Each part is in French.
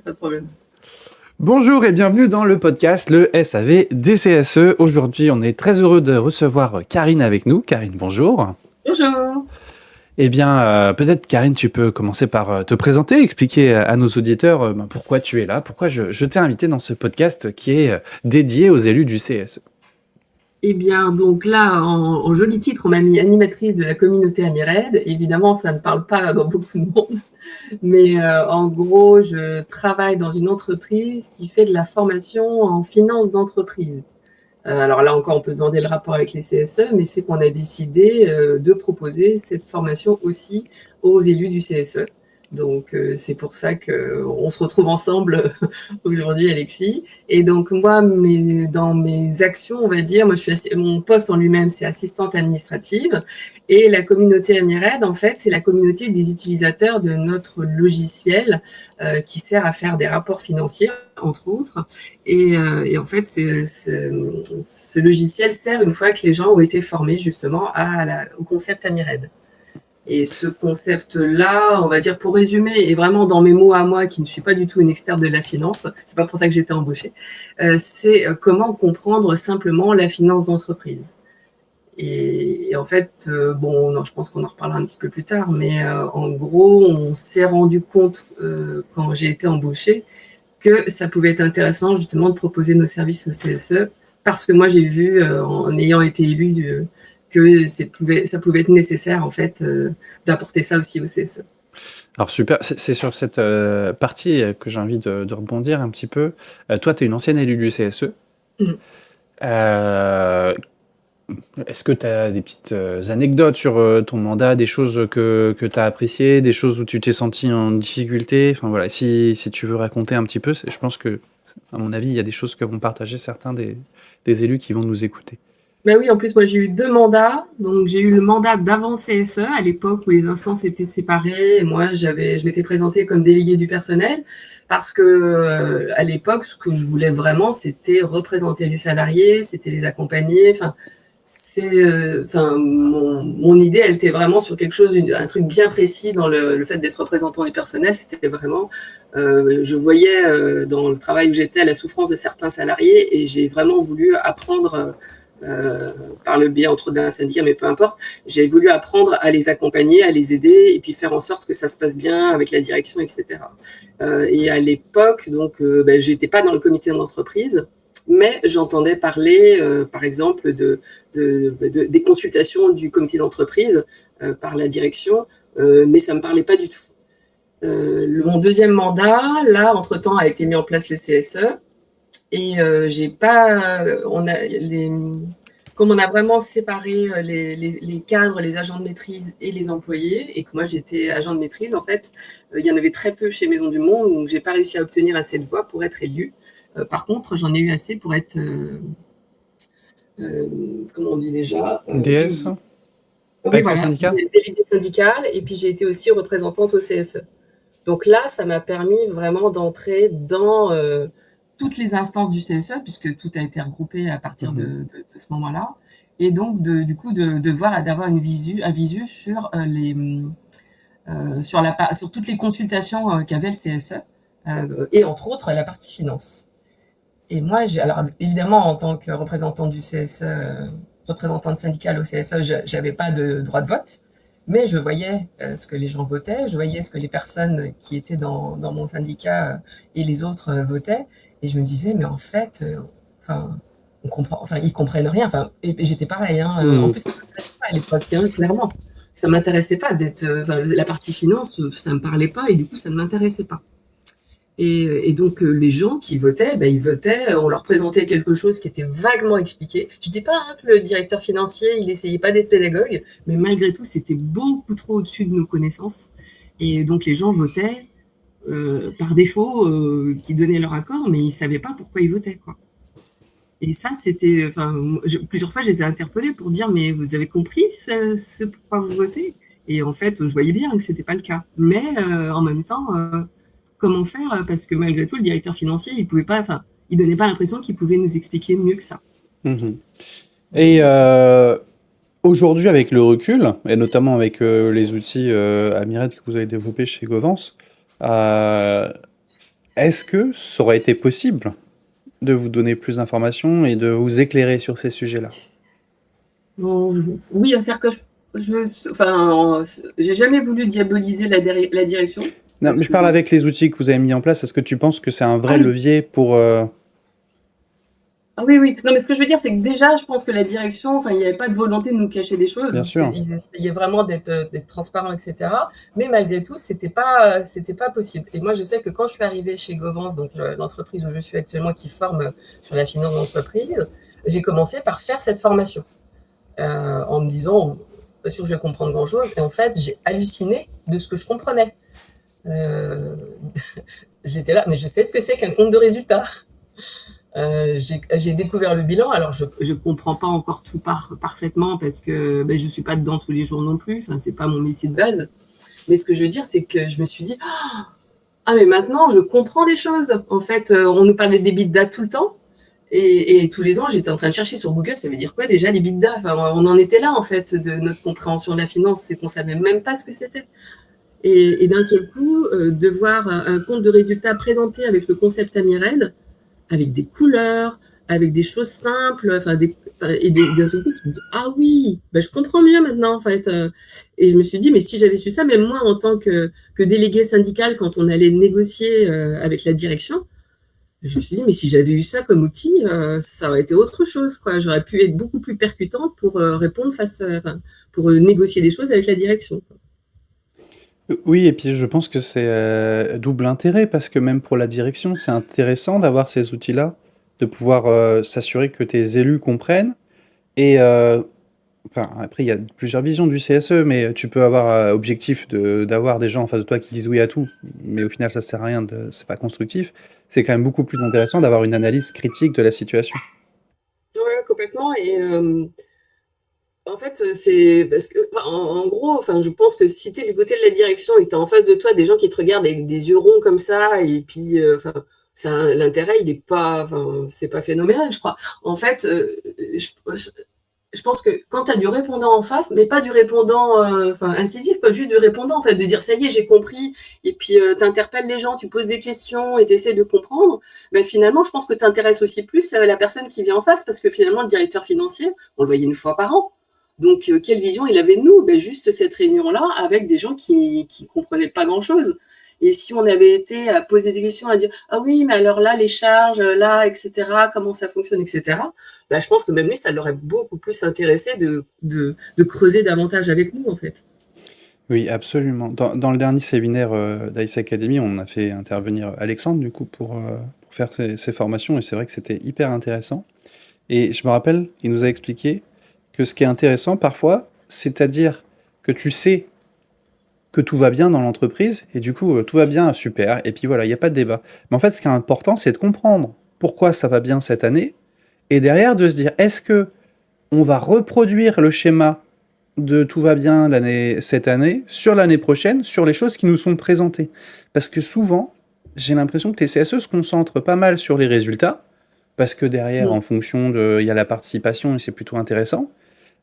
Pas de problème. Bonjour et bienvenue dans le podcast Le SAV DCSE. Aujourd'hui, on est très heureux de recevoir Karine avec nous. Karine, bonjour. Bonjour. Eh bien, peut-être Karine, tu peux commencer par te présenter, expliquer à nos auditeurs pourquoi tu es là, pourquoi je t'ai invité dans ce podcast qui est dédié aux élus du CSE. Eh bien, donc là, en joli titre, on m'a mis animatrice de la communauté AmiRed. Évidemment, ça ne parle pas à beaucoup de monde, mais en gros, je travaille dans une entreprise qui fait de la formation en finance d'entreprise. Alors là encore, on peut se demander le rapport avec les CSE, mais c'est qu'on a décidé de proposer cette formation aussi aux élus du CSE. Donc c'est pour ça qu'on se retrouve ensemble aujourd'hui, Alexis. Et donc moi, dans mes actions, on va dire, mon poste en lui-même, c'est assistante administrative. Et la communauté AmiRed, en fait, c'est la communauté des utilisateurs de notre logiciel qui sert à faire des rapports financiers, entre autres. Et en fait, ce logiciel sert une fois que les gens ont été formés justement au concept AmiRed. Et ce concept-là, on va dire pour résumer, et vraiment dans mes mots à moi, qui ne suis pas du tout une experte de la finance, c'est pas pour ça que j'ai été embauchée, c'est comment comprendre simplement la finance d'entreprise. Et en fait, bon, non, je pense qu'on en reparlera un petit peu plus tard, mais en gros, on s'est rendu compte quand j'ai été embauchée que ça pouvait être intéressant justement de proposer nos services au CSE, parce que moi j'ai vu, en ayant été élue, que ça pouvait être nécessaire en fait d'apporter ça aussi au CSE. Alors super, c'est sur cette partie que j'ai envie de rebondir un petit peu. Toi, tu es une ancienne élue du CSE. Mmh. Est-ce que tu as des petites anecdotes sur ton mandat, des choses que tu as appréciées, des choses où tu t'es senti en difficulté? Enfin voilà, si tu veux raconter un petit peu, je pense que, à mon avis, il y a des choses que vont partager certains des élus qui vont nous écouter. Ben oui, en plus, moi j'ai eu 2 mandats. Donc j'ai eu le mandat d'avant CSE à l'époque où les instances étaient séparées. Et moi, je m'étais présentée comme déléguée du personnel parce que à l'époque, ce que je voulais vraiment, c'était représenter les salariés, c'était les accompagner. Mon idée, elle était vraiment sur quelque chose, un truc bien précis dans le fait d'être représentant du personnel. C'était vraiment, je voyais dans le travail où j'étais la souffrance de certains salariés et j'ai vraiment voulu apprendre par le biais entre d'un syndicat, mais peu importe, j'ai voulu apprendre à les accompagner, à les aider et puis faire en sorte que ça se passe bien avec la direction, etc. Et à l'époque, donc, j'étais pas dans le comité d'entreprise, mais j'entendais parler, par exemple, des consultations du comité d'entreprise par la direction, mais ça me parlait pas du tout. Mon deuxième mandat, là, entre-temps, a été mis en place le CSE. Et j'ai pas, comme on a vraiment séparé les cadres, les agents de maîtrise et les employés, et que moi j'étais agent de maîtrise, en fait, il y en avait très peu chez Maison du Monde, donc j'ai pas réussi à obtenir assez de voix pour être élue. Par contre, j'en ai eu assez pour être, comment on dit déjà, DS, oui, avec ton voilà, syndicat? déléguée syndicale, et puis j'ai été aussi représentante au CSE. Donc là, ça m'a permis vraiment d'entrer dans toutes les instances du CSE, puisque tout a été regroupé à partir de ce moment-là. Et donc, du coup, d'avoir un visu sur, sur toutes les consultations qu'avait le CSE, et entre autres la partie finance. Et moi, alors évidemment, en tant que représentante du CSE, représentante syndicale au CSE, je n'avais pas de droit de vote, mais je voyais ce que les gens votaient, je voyais ce que les personnes qui étaient dans mon syndicat et les autres votaient, et je me disais, mais en fait, on comprend, ils comprennent rien. Et j'étais pareil, hein, en plus, ça ne m'intéressait pas à l'époque, hein, clairement. Ça ne m'intéressait pas d'être. La partie finance, ça ne me parlait pas, et du coup, ça ne m'intéressait pas. Et donc les gens qui votaient, ils votaient, on leur présentait quelque chose qui était vaguement expliqué. Je dis pas que le directeur financier, il essayait pas d'être pédagogue, mais malgré tout, c'était beaucoup trop au-dessus de nos connaissances. Et donc les gens votaient par défaut, qui donnaient leur accord, mais ils savaient pas pourquoi ils votaient, quoi. Et ça, c'était, plusieurs fois, je les ai interpellés pour dire, mais vous avez compris ce pourquoi vous votez? Et en fait, je voyais bien que c'était pas le cas. Mais en même temps, comment faire? Parce que malgré tout, le directeur financier, il pouvait pas, il donnait pas l'impression qu'il pouvait nous expliquer mieux que ça. Mhm. Et aujourd'hui, avec le recul, et notamment avec les outils AmiRed que vous avez développés chez Govance, Est-ce que ça aurait été possible de vous donner plus d'informations et de vous éclairer sur ces sujets-là? Oui, c'est-à-dire que enfin, j'ai jamais voulu diaboliser la direction, Non, parce mais je que parle avec les outils que vous avez mis en place. Est-ce que tu penses que c'est un ah vrai oui, levier pour... ah oui, oui. Non, mais ce que je veux dire, c'est que déjà, je pense que la direction, enfin, il n'y avait pas de volonté de nous cacher des choses. Bien sûr. Ils essayaient vraiment d'être transparents, etc. Mais malgré tout, c'était pas possible. Et moi, je sais que quand je suis arrivée chez Govance, donc l'entreprise où je suis actuellement, qui forme sur la finance d'entreprise, j'ai commencé par faire cette formation, en me disant, pas sûr que je vais comprendre grand-chose. Et en fait, j'ai halluciné de ce que je comprenais. Euh, J'étais là, mais je sais ce que c'est qu'un compte de résultat. J'ai découvert le bilan. Alors, je ne comprends pas encore tout parfaitement parce que ben, je ne suis pas dedans tous les jours non plus. Enfin, c'est pas mon métier de base. Mais ce que je veux dire, c'est que je me suis dit, ah, mais maintenant, je comprends des choses. En fait, on nous parlait des bidas tout le temps. Et tous les ans, j'étais en train de chercher sur Google, ça veut dire quoi déjà les bidas? Enfin, on en était là, en fait, de notre compréhension de la finance. C'est qu'on savait même pas ce que c'était. Et d'un seul coup, de voir un compte de résultat présenté avec le concept Amired, avec des couleurs, avec des choses simples, et d'un seul coup, tu me dis, ah oui, ben, je comprends mieux maintenant, en fait. Et je me suis dit, mais si j'avais su ça, même moi, en tant que délégué syndical, quand on allait négocier avec la direction, je me suis dit, mais si j'avais eu ça comme outil, ça aurait été autre chose, quoi. J'aurais pu être beaucoup plus percutante pour répondre pour négocier des choses avec la direction, quoi. Oui, et puis je pense que c'est double intérêt, parce que même pour la direction, c'est intéressant d'avoir ces outils-là, de pouvoir s'assurer que tes élus comprennent. Et enfin, après, il y a plusieurs visions du CSE, mais tu peux avoir objectif d'avoir des gens en face de toi qui disent oui à tout, mais au final, ça sert à rien, c'est pas constructif. C'est quand même beaucoup plus intéressant d'avoir une analyse critique de la situation. Ouais, complètement. Et en fait, c'est parce que, enfin, en gros, enfin, je pense que si t'es du côté de la direction et que t'as en face de toi des gens qui te regardent avec des yeux ronds comme ça, et puis, enfin, l'intérêt, il est pas, enfin, c'est pas phénoménal, je crois. En fait, je pense que quand tu as du répondant en face, mais pas du répondant incisif, pas juste du répondant, en fait, de dire ça y est, j'ai compris, et puis tu interpelles les gens, tu poses des questions et tu essaies de comprendre, ben, finalement, je pense que tu intéresses aussi plus la personne qui vient en face, parce que finalement, le directeur financier, on le voyait une fois par an. Donc, quelle vision il avait de nous? Ben, juste cette réunion-là avec des gens qui comprenaient pas grand-chose. Et si on avait été à poser des questions, à dire ah oui, mais alors là, les charges, là, etc., comment ça fonctionne, etc., bah, je pense que même lui, ça l'aurait beaucoup plus intéressé de creuser davantage avec nous, en fait. Oui, absolument. Dans le dernier séminaire d'ICE Academy, on a fait intervenir Alexandre, du coup, pour faire ces formations, et c'est vrai que c'était hyper intéressant. Et je me rappelle, il nous a expliqué que ce qui est intéressant parfois, c'est-à-dire que tu sais que tout va bien dans l'entreprise, et du coup, tout va bien, super, et puis voilà, il n'y a pas de débat. Mais en fait, ce qui est important, c'est de comprendre pourquoi ça va bien cette année, et derrière de se dire, est-ce que on va reproduire le schéma de tout va bien cette année, sur l'année prochaine, sur les choses qui nous sont présentées. Parce que souvent, j'ai l'impression que les CSE se concentrent pas mal sur les résultats, parce que derrière, Mm. en fonction il y a la participation et c'est plutôt intéressant,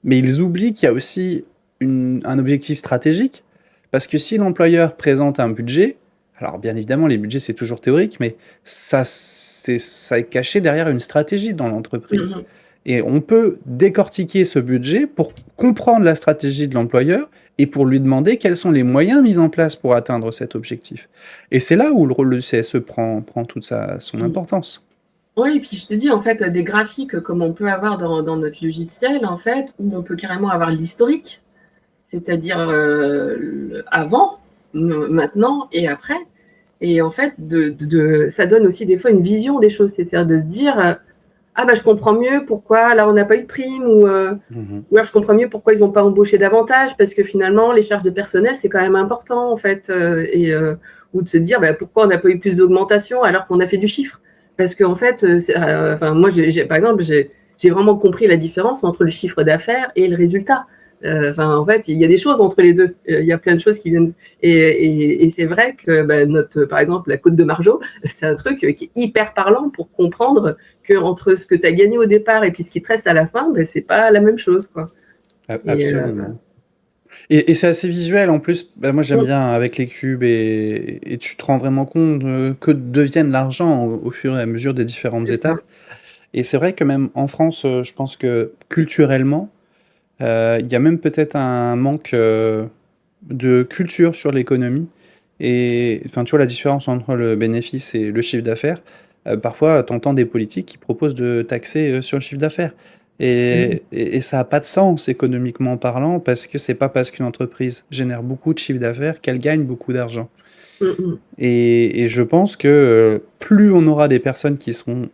mais ils oublient qu'il y a aussi un objectif stratégique, parce que si l'employeur présente un budget, alors bien évidemment les budgets c'est toujours théorique, mais ça est caché derrière une stratégie dans l'entreprise. Mm. Et on peut décortiquer ce budget pour comprendre la stratégie de l'employeur et pour lui demander quels sont les moyens mis en place pour atteindre cet objectif. Et c'est là où le rôle du CSE prend toute son Mm. importance. Oui, et puis je te dis, en fait, des graphiques comme on peut avoir dans notre logiciel, en fait, où on peut carrément avoir l'historique, c'est-à-dire avant, maintenant et après. Et en fait, ça donne aussi des fois une vision des choses, c'est-à-dire de se dire, ah bah je comprends mieux pourquoi là on n'a pas eu de prime, Mhm. ou alors je comprends mieux pourquoi ils n'ont pas embauché davantage, parce que finalement les charges de personnel c'est quand même important en fait, ou de se dire bah, pourquoi on n'a pas eu plus d'augmentation alors qu'on a fait du chiffre, parce qu'en fait, enfin moi par exemple j'ai vraiment compris la différence entre le chiffre d'affaires et le résultat. Enfin, en fait, il y a des choses entre les deux. Il y a plein de choses qui viennent. Et c'est vrai que bah, par exemple, la côte de Margeau, c'est un truc qui est hyper parlant pour comprendre que entre ce que tu as gagné au départ et puis ce qui te reste à la fin, ben, c'est pas la même chose, quoi. Et Absolument. Et c'est assez visuel en plus. Bah, moi j'aime bien avec les cubes et tu te rends vraiment compte que deviennent l'argent au fur et à mesure des différentes C'est ça. étapes. Et c'est vrai que même en France, je pense que culturellement, il y a même peut-être un manque de culture sur l'économie. Et enfin, tu vois la différence entre le bénéfice et le chiffre d'affaires. Parfois, tu entends des politiques qui proposent de taxer sur le chiffre d'affaires. Mm, Et ça n'a pas de sens économiquement parlant parce que c'est pas parce qu'une entreprise génère beaucoup de chiffre d'affaires qu'elle gagne beaucoup d'argent. mm, mm. Et je pense que plus on aura des personnes qui seront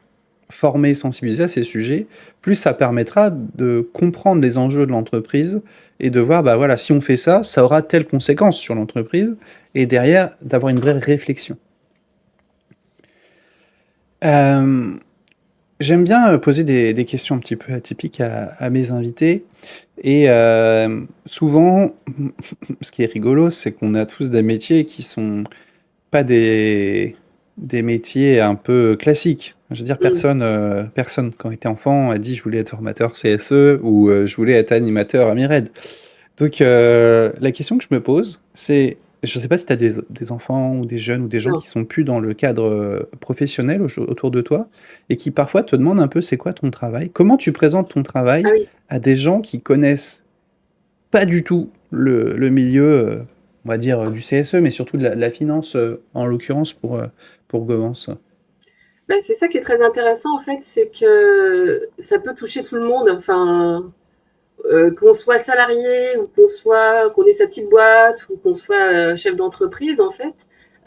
formées, sensibilisées à ces sujets, plus ça permettra de comprendre les enjeux de l'entreprise et de voir, bah voilà, si on fait ça, ça aura telle conséquence sur l'entreprise, et derrière, d'avoir une vraie réflexion. Euh, J'aime bien poser des questions un petit peu atypiques à mes invités. Et souvent, ce qui est rigolo, c'est qu'on a tous des métiers qui sont pas des métiers un peu classiques. Je veux dire, Mm. personne, quand il était enfant, a dit je voulais être formateur CSE ou je voulais être animateur à Mired. Donc, la question que je me pose, c'est, je ne sais pas si tu as des enfants ou des jeunes ou des gens Non. qui sont plus dans le cadre professionnel autour de toi et qui parfois te demandent un peu c'est quoi ton travail, comment tu présentes ton Ah travail oui. à des gens qui connaissent pas du tout le milieu, on va dire, du CSE, mais surtout de la finance, en l'occurrence pour Govance. Ben, c'est ça qui est très intéressant, en fait, c'est que ça peut toucher tout le monde. Enfin, qu'on soit salarié ou qu'on ait sa petite boîte ou qu'on soit chef d'entreprise, en fait,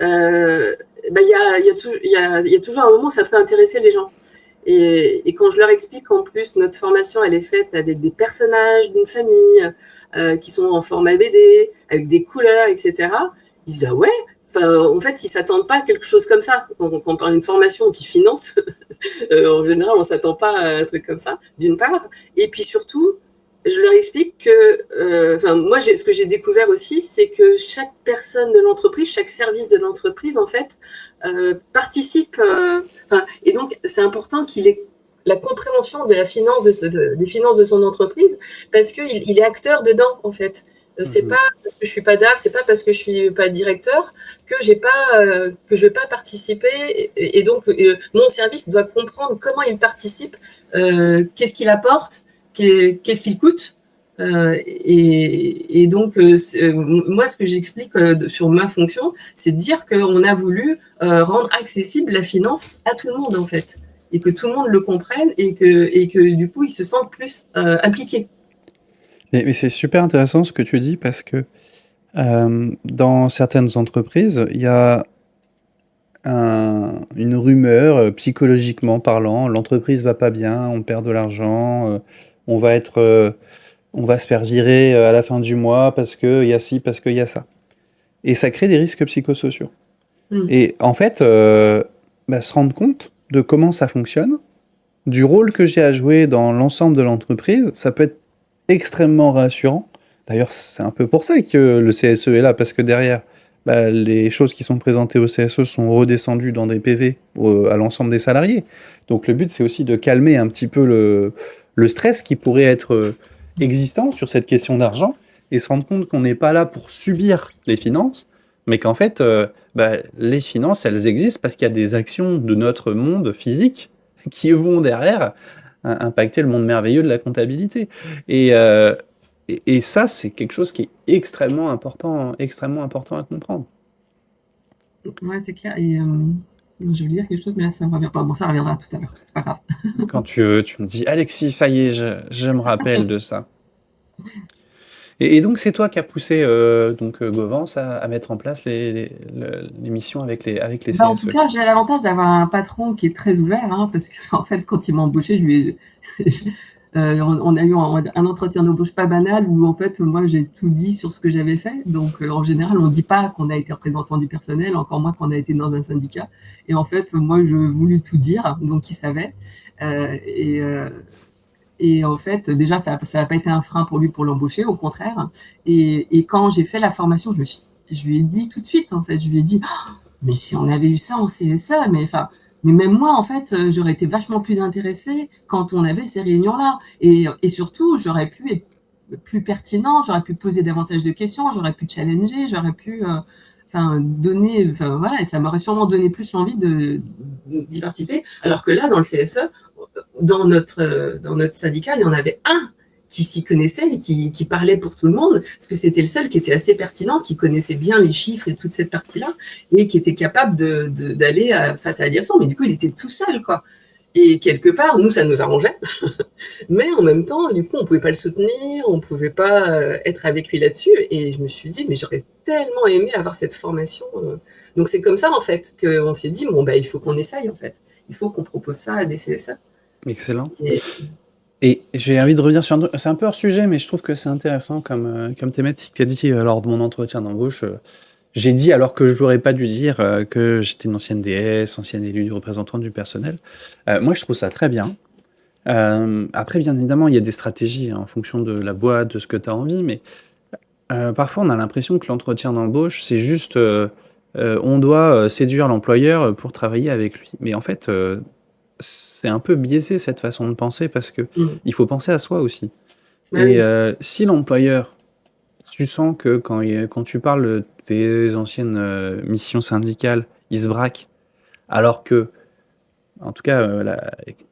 euh, ben, il y a toujours un moment où ça peut intéresser les gens. Et quand je leur explique qu'en plus notre formation elle est faite avec des personnages d'une famille qui sont en format BD, avec des couleurs, etc., ils disent ah ouais. Enfin, en fait, ils s'attendent pas à quelque chose comme ça. Quand on parle d'une formation qui finance, en général, on s'attend pas à un truc comme ça, d'une part. Et puis surtout, je leur explique que, moi, ce que j'ai découvert aussi, c'est que chaque personne de l'entreprise, chaque service de l'entreprise, en fait, participe. Et donc, c'est important qu'il ait la compréhension de la finance des finances de son entreprise, parce qu'il est acteur dedans, en fait. C'est pas Mhm. parce que je suis pas DAF, c'est pas parce que je suis pas directeur que je vais pas participer. Et donc, mon service doit comprendre comment il participe, qu'est-ce qu'il apporte, qu'est-ce qu'il coûte. Et donc, moi, ce que j'explique sur ma fonction, c'est de dire qu'on a voulu rendre accessible la finance à tout le monde, en fait, et que tout le monde le comprenne et que du coup, ils se sentent plus impliqués. Mais c'est super intéressant ce que tu dis parce que dans certaines entreprises, il y a une rumeur, psychologiquement parlant, l'entreprise va pas bien, on perd de l'argent, on va être, on va se faire virer à la fin du mois parce qu'il y a ci, parce qu'il y a ça. Et ça crée des risques psychosociaux. Mm. Et en fait, bah, se rendre compte de comment ça fonctionne, du rôle que j'ai à jouer dans l'ensemble de l'entreprise, ça peut être extrêmement rassurant. D'ailleurs, c'est un peu pour ça que le CSE est là, parce que derrière, bah, les choses qui sont présentées au CSE sont redescendues dans des PV à l'ensemble des salariés. Donc le but, c'est aussi de calmer un petit peu le stress qui pourrait être existant sur cette question d'argent et se rendre compte qu'on n'est pas là pour subir les finances, mais qu'en fait, bah, les finances, elles existent parce qu'il y a des actions de notre monde physique qui vont derrière impacter le monde merveilleux de la comptabilité. Et, euh, et ça, c'est quelque chose qui est extrêmement important à comprendre. Ouais, c'est clair. Et je voulais dire quelque chose, mais là, ça ne me revient pas. Bon, ça reviendra tout à l'heure. C'est pas grave. Quand tu me dis, Alexis, ça y est, je me rappelle de ça. Et donc, c'est toi qui as poussé Govance à mettre en place les missions avec les Bah, en tout CSE. cas, j'ai l'avantage d'avoir un patron qui est très ouvert, hein, parce que en fait, quand il m'a embauché, on a eu un entretien d'embauche pas banal où en fait, moi, j'ai tout dit sur ce que j'avais fait. Donc, en général, on dit pas qu'on a été représentant du personnel, encore moins qu'on a été dans un syndicat. Et en fait, moi, je voulais tout dire, donc il savait. Euh, et, euh, et en fait, déjà, ça n'a pas été un frein pour lui pour l'embaucher, au contraire. Et quand j'ai fait la formation, je lui ai dit tout de suite, en fait, je lui ai dit, mais si on avait eu ça en CSE, mais même moi, en fait, j'aurais été vachement plus intéressée quand on avait ces réunions-là. Et surtout, j'aurais pu être plus pertinent, j'aurais pu poser davantage de questions, j'aurais pu challenger, j'aurais pu donner, voilà, et ça m'aurait sûrement donné plus l'envie d'y participer. Alors que là, dans le CSE, dans notre syndicat, il y en avait un qui s'y connaissait et qui parlait pour tout le monde, parce que c'était le seul qui était assez pertinent, qui connaissait bien les chiffres et toute cette partie-là, et qui était capable d'aller face à la direction. Mais du coup, il était tout seul, quoi. Et quelque part, nous, ça nous arrangeait. Mais en même temps, du coup, on pouvait pas le soutenir, on pouvait pas être avec lui là-dessus. Et je me suis dit, mais j'aurais tellement aimé avoir cette formation. Donc c'est comme ça, en fait, qu'on s'est dit, bon, bah, il faut qu'on essaye, en fait. Il faut qu'on propose ça à des CSA. Excellent. Et Et j'ai envie de revenir sur c'est un peu hors sujet, mais je trouve que c'est intéressant comme thématique. Tu as dit lors de mon entretien d'embauche, j'ai dit, alors que je n'aurais pas dû dire, que j'étais une ancienne DS, ancienne élue du représentant du personnel. Moi, je trouve ça très bien. Après, bien évidemment, il y a des stratégies en fonction de la boîte, de ce que tu as envie, mais parfois, on a l'impression que l'entretien d'embauche, c'est juste, on doit séduire l'employeur pour travailler avec lui. Mais en fait, c'est un peu biaisé cette façon de penser parce que il faut penser à soi aussi. ouais, Et oui. si l'employeur, tu sens que quand tu parles de tes anciennes missions syndicales, il se braque, alors que, en tout cas,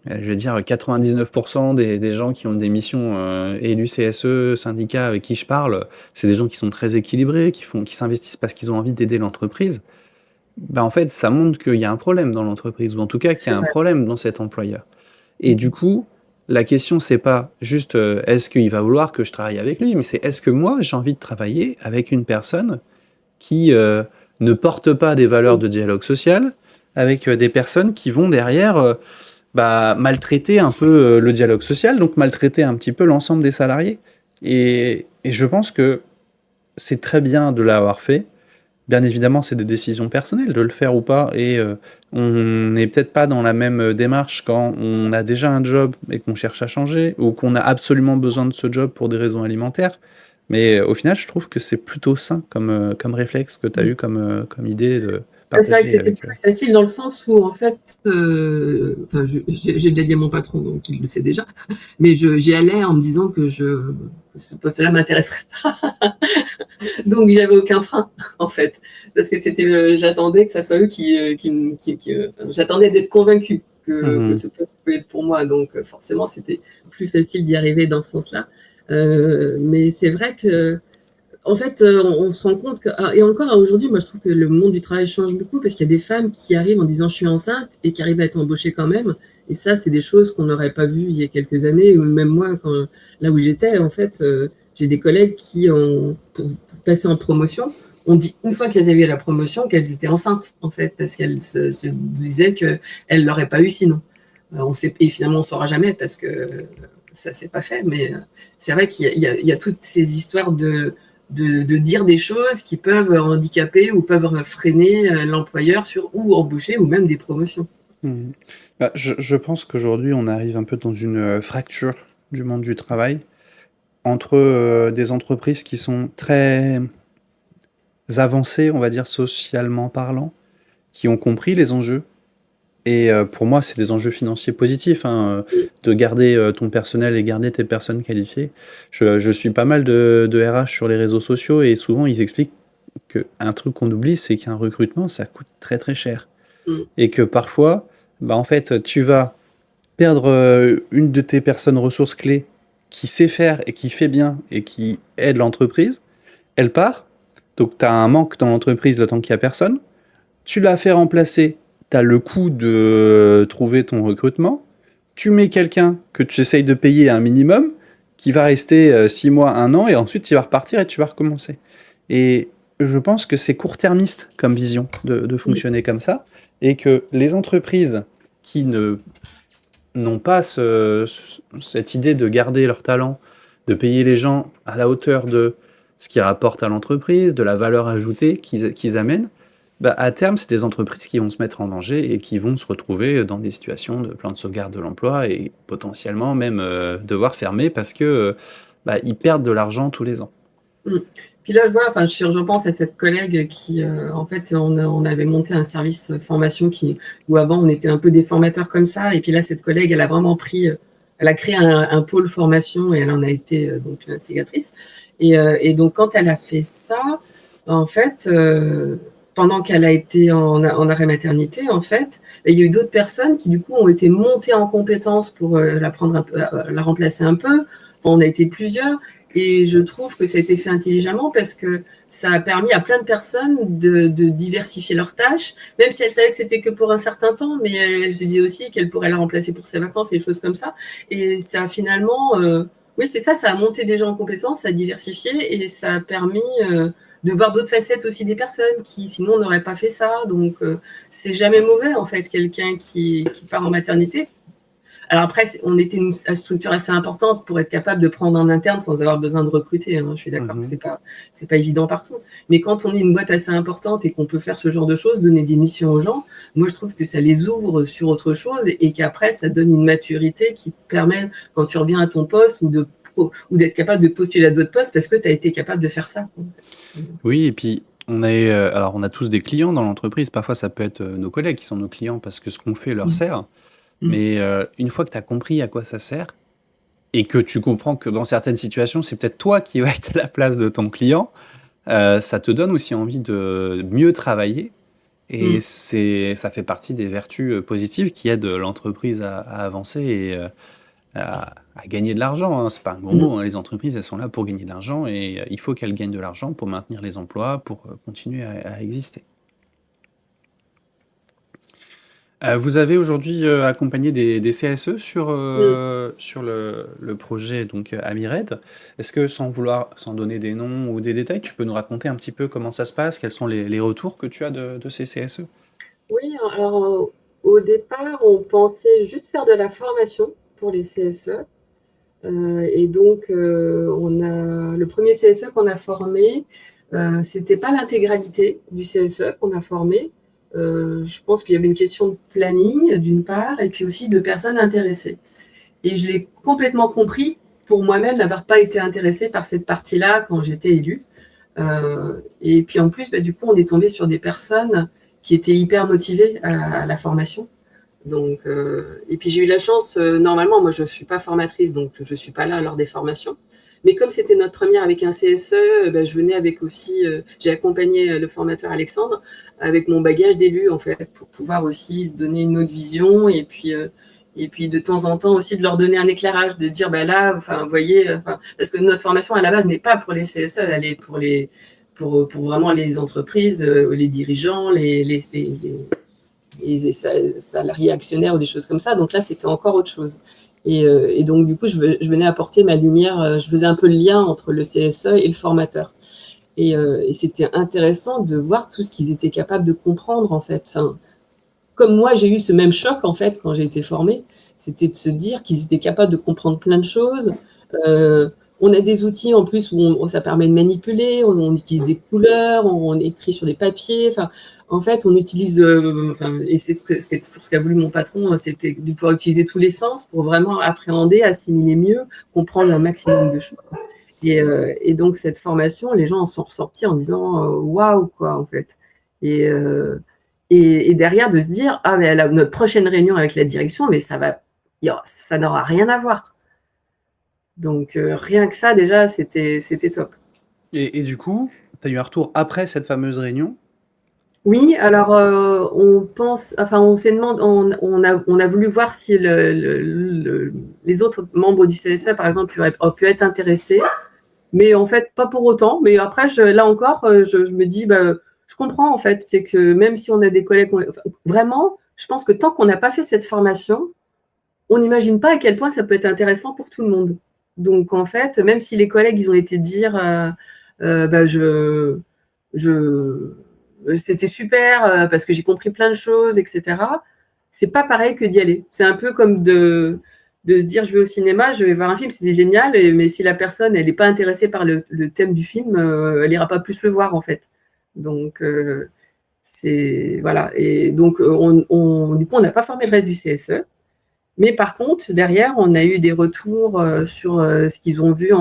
je vais dire 99% des gens qui ont des missions élus CSE, syndicats avec qui je parle, c'est des gens qui sont très équilibrés, qui s'investissent parce qu'ils ont envie d'aider l'entreprise. Ben, en fait, ça montre qu'il y a un problème dans l'entreprise, ou en tout cas qu'il C'est y a un vrai. problème dans cet employeur. Et du coup, la question, c'est pas juste est-ce qu'il va vouloir que je travaille avec lui, mais c'est est-ce que moi, j'ai envie de travailler avec une personne qui ne porte pas des valeurs de dialogue social, avec des personnes qui vont derrière maltraiter un peu le dialogue social, donc maltraiter un petit peu l'ensemble des salariés. Et je pense que c'est très bien de l'avoir fait. Bien évidemment, c'est des décisions personnelles de le faire ou pas, et on n'est peut-être pas dans la même démarche quand on a déjà un job et qu'on cherche à changer, ou qu'on a absolument besoin de ce job pour des raisons alimentaires. Mais au final, je trouve que c'est plutôt sain comme réflexe que tu as eu comme idée de C'est vrai que partager c'était avec... plus facile dans le sens où, en fait, j'ai déjà dit à mon patron, donc il le sait déjà, mais j'y allais en me disant que ce poste-là m'intéresserait pas. Donc j'avais aucun frein, en fait, parce que j'attendais que ça soit eux j'attendais d'être convaincue que Mhm. ce poste pouvait être pour moi. Donc forcément, c'était plus facile d'y arriver dans ce sens-là. Mais c'est vrai que en fait, on se rend compte que, et encore aujourd'hui, moi je trouve que le monde du travail change beaucoup parce qu'il y a des femmes qui arrivent en disant je suis enceinte et qui arrivent à être embauchées quand même. Et ça, c'est des choses qu'on n'aurait pas vues il y a quelques années, ou même moi, là où j'étais, en fait, j'ai des collègues qui pour passer en promotion, ont dit une fois qu'elles avaient eu la promotion qu'elles étaient enceintes, en fait, parce qu'elles se disaient qu'elles ne l'auraient pas eu sinon. Et finalement, on ne saura jamais parce que ça s'est pas fait, mais c'est vrai qu'il y a toutes ces histoires de dire des choses qui peuvent handicaper ou peuvent freiner l'employeur ou embaucher ou même des promotions. Mhm. Je pense qu'aujourd'hui, on arrive un peu dans une fracture du monde du travail entre des entreprises qui sont très avancées, on va dire socialement parlant, qui ont compris les enjeux. Et pour moi, c'est des enjeux financiers positifs, hein, de garder ton personnel et garder tes personnes qualifiées. Je suis pas mal de RH sur les réseaux sociaux et souvent ils expliquent qu'un truc qu'on oublie, c'est qu'un recrutement, ça coûte très très cher. Mm. Et que parfois, en fait, tu vas perdre une de tes personnes ressources clés qui sait faire et qui fait bien et qui aide l'entreprise, elle part, donc tu as un manque dans l'entreprise le temps qu'il n'y a personne, tu l'as fait remplacer, tu as le coût de trouver ton recrutement, tu mets quelqu'un que tu essayes de payer un minimum, qui va rester 6 mois, 1 an, et ensuite il va repartir et tu vas recommencer. Et je pense que c'est court-termiste comme vision de fonctionner comme ça, et que les entreprises qui n'ont pas cette idée de garder leur talent, de payer les gens à la hauteur de ce qu'ils rapportent à l'entreprise, de la valeur ajoutée qu'ils amènent, à terme, c'est des entreprises qui vont se mettre en danger et qui vont se retrouver dans des situations de plan de sauvegarde de l'emploi et potentiellement même devoir fermer parce que ils perdent de l'argent tous les ans. Mm. Puis là, je vois, je pense à cette collègue qui, en fait, on avait monté un service formation où avant on était un peu des formateurs comme ça, et puis là, cette collègue, elle a vraiment pris elle a créé un pôle formation et elle en a été donc l'instigatrice. Et donc quand elle a fait ça, en fait, pendant qu'elle a été en arrêt maternité, en fait, il y a eu d'autres personnes qui du coup ont été montées en compétences pour la prendre un peu, la remplacer un peu. Enfin, on a été plusieurs. Et je trouve que ça a été fait intelligemment parce que ça a permis à plein de personnes de diversifier leurs tâches, même si elle savait que c'était que pour un certain temps, mais elle se disait aussi qu'elle pourrait la remplacer pour ses vacances et des choses comme ça. Et ça a finalement, oui, c'est ça, ça a monté des gens en compétences, ça a diversifié et ça a permis de voir d'autres facettes aussi des personnes qui sinon n'auraient pas fait ça. Donc, c'est jamais mauvais en fait, quelqu'un qui part en maternité. Alors après, on était une structure assez importante pour être capable de prendre en interne sans avoir besoin de recruter. Hein. Je suis d'accord que c'est pas évident partout. Mais quand on est une boîte assez importante et qu'on peut faire ce genre de choses, donner des missions aux gens, moi je trouve que ça les ouvre sur autre chose et qu'après ça donne une maturité qui permet, quand tu reviens à ton poste ou d'être capable de postuler à d'autres postes parce que tu as été capable de faire ça. Oui, et puis alors on a tous des clients dans l'entreprise. Parfois, ça peut être nos collègues qui sont nos clients parce que ce qu'on fait leur sert. Mais une fois que tu as compris à quoi ça sert et que tu comprends que dans certaines situations, c'est peut-être toi qui vas être à la place de ton client, ça te donne aussi envie de mieux travailler. Et ça fait partie des vertus positives qui aident l'entreprise à avancer et à gagner de l'argent. Hein. C'est pas un gros mot. Hein. Les entreprises, elles sont là pour gagner de l'argent et il faut qu'elles gagnent de l'argent pour maintenir les emplois, pour continuer à exister. Vous avez aujourd'hui accompagné des CSE sur le projet donc Amired. Est-ce que sans donner des noms ou des détails, tu peux nous raconter un petit peu comment ça se passe, quels sont les retours que tu as de ces CSE? Oui, alors au départ, on pensait juste faire de la formation pour les CSE. Et donc, le premier CSE qu'on a formé, c'était pas l'intégralité du CSE qu'on a formé. Je pense qu'il y avait une question de planning, d'une part, et puis aussi de personnes intéressées. Et je l'ai complètement compris pour moi-même d'avoir pas été intéressée par cette partie-là quand j'étais élue. Et puis en plus, du coup, on est tombé sur des personnes qui étaient hyper motivées à la formation. Donc, et puis j'ai eu la chance, normalement, moi je ne suis pas formatrice, donc je ne suis pas là lors des formations. Mais comme c'était notre première avec un CSE, je venais avec aussi, j'ai accompagné le formateur Alexandre avec mon bagage d'élu, en fait, pour pouvoir aussi donner une autre vision et puis de temps en temps aussi de leur donner un éclairage, de dire, là, enfin, vous voyez, parce que notre formation à la base n'est pas pour les CSE, elle est pour vraiment les entreprises, les dirigeants, les salariés actionnaires ou des choses comme ça. Donc là, c'était encore autre chose. Et donc, du coup, je venais apporter ma lumière. Je faisais un peu le lien entre le CSE et le formateur. Et c'était intéressant de voir tout ce qu'ils étaient capables de comprendre, en fait. Enfin, comme moi, j'ai eu ce même choc, en fait, quand j'ai été formée. C'était de se dire qu'ils étaient capables de comprendre plein de choses. On a des outils en plus où ça permet de manipuler, on utilise des couleurs, on écrit sur des papiers. Enfin, en fait, on utilise, et c'est ce qu'a voulu mon patron, c'était de pouvoir utiliser tous les sens pour vraiment appréhender, assimiler mieux, comprendre un maximum de choses. Et donc cette formation, les gens en sont ressortis en disant waouh quoi en fait. Et, et derrière de se dire ah mais notre prochaine réunion avec la direction, mais ça n'aura rien à voir. Donc rien que ça déjà c'était top. Et du coup, tu as eu un retour après cette fameuse réunion? Oui, alors on s'est demandé, on a voulu voir si les autres membres du CSA, par exemple, ont pu être intéressés, mais en fait pas pour autant. Mais après, là encore, je me dis, je comprends en fait, c'est que même si on a des collègues, vraiment, je pense que tant qu'on n'a pas fait cette formation, on n'imagine pas à quel point ça peut être intéressant pour tout le monde. Donc en fait, même si les collègues ils ont été dire, je c'était super parce que j'ai compris plein de choses, etc. C'est pas pareil que d'y aller. C'est un peu comme de se dire je vais au cinéma, je vais voir un film, c'était génial, mais si la personne elle n'est pas intéressée par le thème du film, elle ira pas plus le voir en fait. Donc c'est voilà. Et donc du coup on n'a pas formé le reste du CSE. Mais par contre, derrière, on a eu des retours sur ce qu'ils ont vu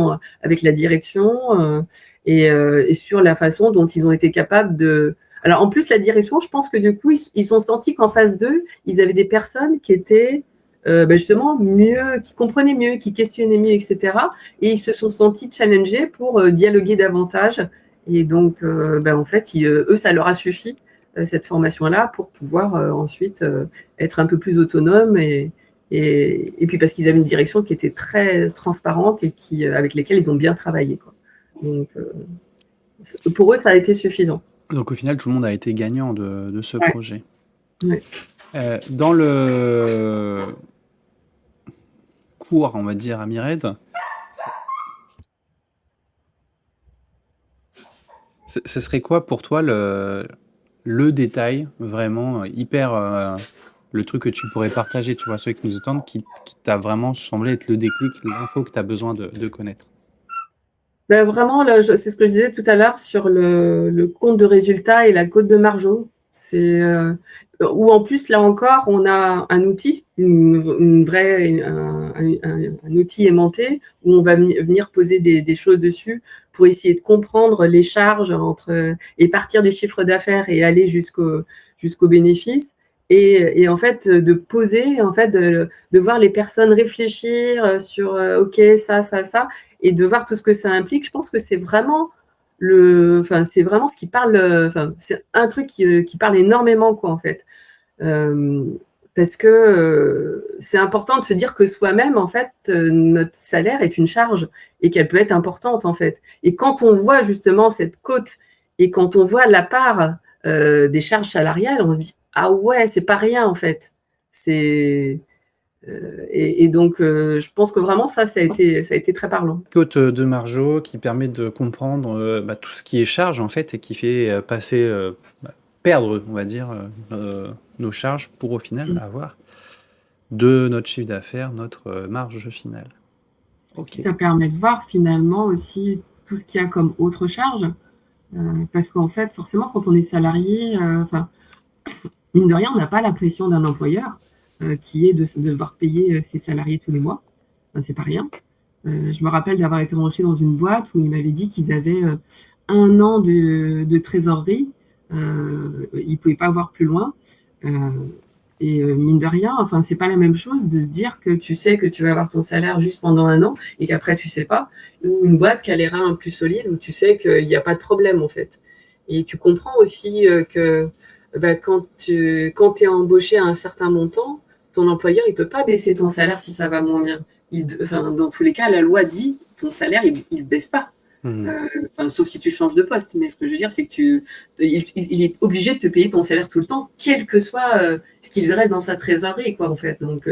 avec la direction et sur la façon dont ils ont été capables de. Alors en plus, la direction, je pense que du coup, ils ont senti qu'en face d'eux, ils avaient des personnes qui étaient justement mieux, qui comprenaient mieux, qui questionnaient mieux, etc. Et ils se sont sentis challengés pour dialoguer davantage. Et donc, en fait, eux, ça leur a suffi, cette formation-là, pour pouvoir ensuite être un peu plus autonomes et puis parce qu'ils avaient une direction qui était très transparente et avec lesquelles ils ont bien travaillé, quoi. Donc, pour eux, ça a été suffisant. Donc au final, tout le monde a été gagnant de ce Ouais, projet. ouais. Dans le cours, on va dire, à Mired, ce serait quoi pour toi le détail vraiment hyper, le truc que tu pourrais partager, tu vois, ceux qui nous entendent, qui t'a vraiment semblé être le déclic, l'info que tu as besoin de connaître? Vraiment, c'est ce que je disais tout à l'heure sur le compte de résultat et la cote de Margeau. C'est où en plus, là encore, on a un outil, un outil aimanté où on va venir poser des choses dessus pour essayer de comprendre les charges et partir du chiffre d'affaires et aller jusqu'au bénéfice. Et en fait, de poser, en fait, de voir les personnes réfléchir sur OK, ça et de voir tout ce que ça implique. Je pense que c'est vraiment c'est vraiment ce qui parle, c'est un truc qui parle énormément, quoi, en fait. Euh, Parce que c'est important de se dire que soi-même, en fait, notre salaire est une charge et qu'elle peut être importante, en fait. Et quand on voit justement cette cote et quand on voit la part des charges salariales, on se dit ah ouais, c'est pas rien, en fait. C'est et donc je pense que vraiment ça a été très parlant. Cote de Margeau qui permet de comprendre tout ce qui est charge en fait et qui fait perdre, on va dire, nos charges pour au final Mm. avoir de notre chiffre d'affaires notre marge finale. Puis Ok. ça permet de voir finalement aussi tout ce qu'il y a comme autre charge, parce qu'en fait, forcément, quand on est salarié, mine de rien, on n'a pas la pression d'un employeur qui est de devoir payer ses salariés tous les mois. Enfin, c'est pas rien. Je me rappelle d'avoir été embauché dans une boîte où ils m'avaient dit qu'ils avaient un an de trésorerie. Ils ne pouvaient pas avoir plus loin. Euh, Mine de rien, enfin, c'est pas la même chose de se dire que tu sais que tu vas avoir ton salaire juste pendant un an et qu'après tu sais pas, ou une boîte qui a les reins plus solides où tu sais qu'il n'y a pas de problème en fait. Et tu comprends aussi que quand tu es embauché à un certain montant, ton employeur il peut pas baisser ton salaire si ça va moins bien. Dans tous les cas, la loi dit ton salaire il baisse pas. Mhm. Sauf si tu changes de poste. Mais ce que je veux dire, c'est que il est obligé de te payer ton salaire tout le temps, quel que soit ce qui lui reste dans sa trésorerie, quoi, en fait. Donc,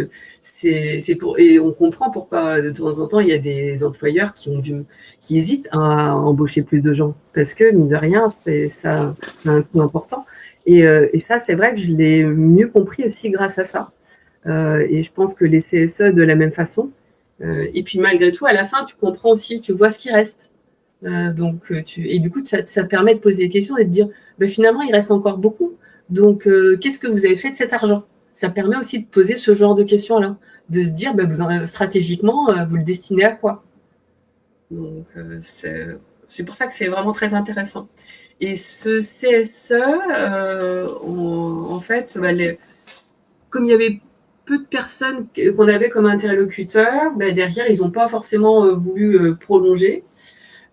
et on comprend pourquoi de temps en temps il y a des employeurs qui hésitent à embaucher plus de gens, parce que mine de rien, c'est un coût important. Et ça, c'est vrai que je l'ai mieux compris aussi grâce à ça. Et je pense que les CSE de la même façon. Et puis malgré tout, à la fin, tu comprends aussi, tu vois ce qui reste. Et du coup, ça te permet de poser des questions et de dire, finalement, il reste encore beaucoup. Donc, qu'est-ce que vous avez fait de cet argent? Ça permet aussi de poser ce genre de questions-là, de se dire, stratégiquement, vous le destinez à quoi? Donc, c'est pour ça que c'est vraiment très intéressant. Et ce CSE, en fait, comme il y avait peu de personnes qu'on avait comme interlocuteurs, derrière, ils n'ont pas forcément voulu prolonger.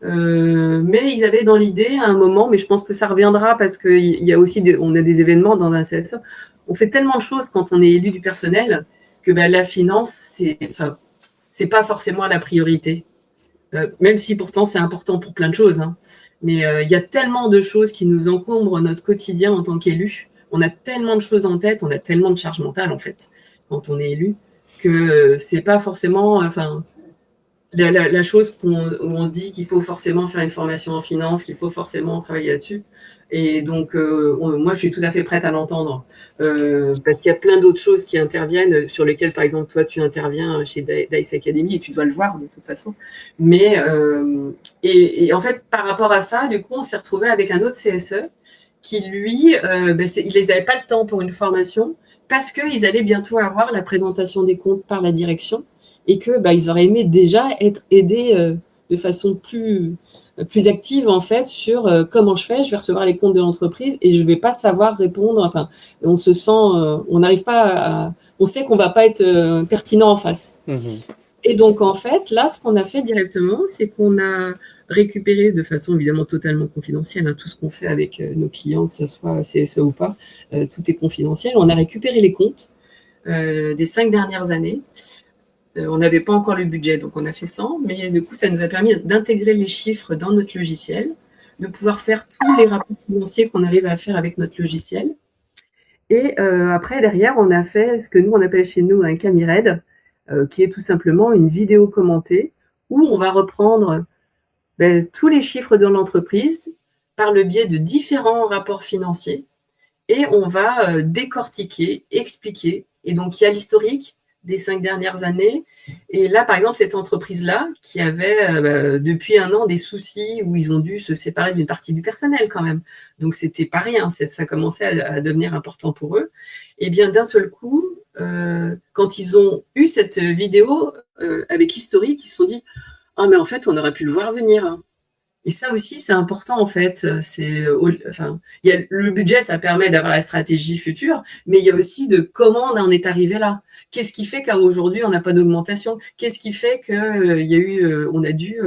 Mais ils avaient dans l'idée à un moment, mais je pense que ça reviendra parce qu'il y a aussi on a des événements dans un CSE. On fait tellement de choses quand on est élu du personnel que la finance, c'est pas forcément la priorité. Même si pourtant c'est important pour plein de choses. Hein. Mais il y a tellement de choses qui nous encombrent notre quotidien en tant qu'élu. On a tellement de choses en tête, on a tellement de charge mentale en fait quand on est élu que c'est pas forcément. La chose où on se dit qu'il faut forcément faire une formation en finance, qu'il faut forcément travailler là-dessus. Et donc, moi, je suis tout à fait prête à l'entendre. Parce qu'il y a plein d'autres choses qui interviennent, sur lesquelles, par exemple, toi, tu interviens chez Dice Academy, et tu dois le voir de toute façon. Mais, et en fait, par rapport à ça, du coup, on s'est retrouvé avec un autre CSE qui, lui, il les avait pas le temps pour une formation, parce qu'ils allaient bientôt avoir la présentation des comptes par la direction et que ils auraient aimé déjà être aidés de façon plus plus active en fait sur comment je fais, je vais recevoir les comptes de l'entreprise et je vais pas savoir répondre. Enfin, on se sent, on n'arrive pas on sait qu'on va pas être pertinent en face. Mhm. Et donc en fait, là, ce qu'on a fait directement, c'est qu'on a récupéré de façon évidemment totalement confidentielle tout ce qu'on fait avec nos clients, que ce soit CSE ou pas, tout est confidentiel. On a récupéré les comptes des 5 dernières années. On n'avait pas encore le budget, donc on a fait 100, mais du coup, ça nous a permis d'intégrer les chiffres dans notre logiciel, de pouvoir faire tous les rapports financiers qu'on arrive à faire avec notre logiciel. Et après, derrière, on a fait ce que nous, on appelle chez nous un Camired, qui est tout simplement une vidéo commentée où on va reprendre tous les chiffres de l'entreprise par le biais de différents rapports financiers et on va décortiquer, expliquer. Et donc, il y a l'historique des 5 dernières années. Et là, par exemple, cette entreprise-là, qui avait depuis un an des soucis où ils ont dû se séparer d'une partie du personnel quand même. Donc, c'était pas rien, ça commençait à devenir important pour eux. Et bien, d'un seul coup, quand ils ont eu cette vidéo avec l'historique, ils se sont dit « Ah, mais en fait, on aurait pu le voir venir. Hein. » Et ça aussi, c'est important en fait. Enfin, il y a le budget, ça permet d'avoir la stratégie future, mais il y a aussi de comment on en est arrivé là. Qu'est-ce qui fait qu'aujourd'hui on n'a pas d'augmentation? Qu'est-ce qui fait que il y a eu, on a dû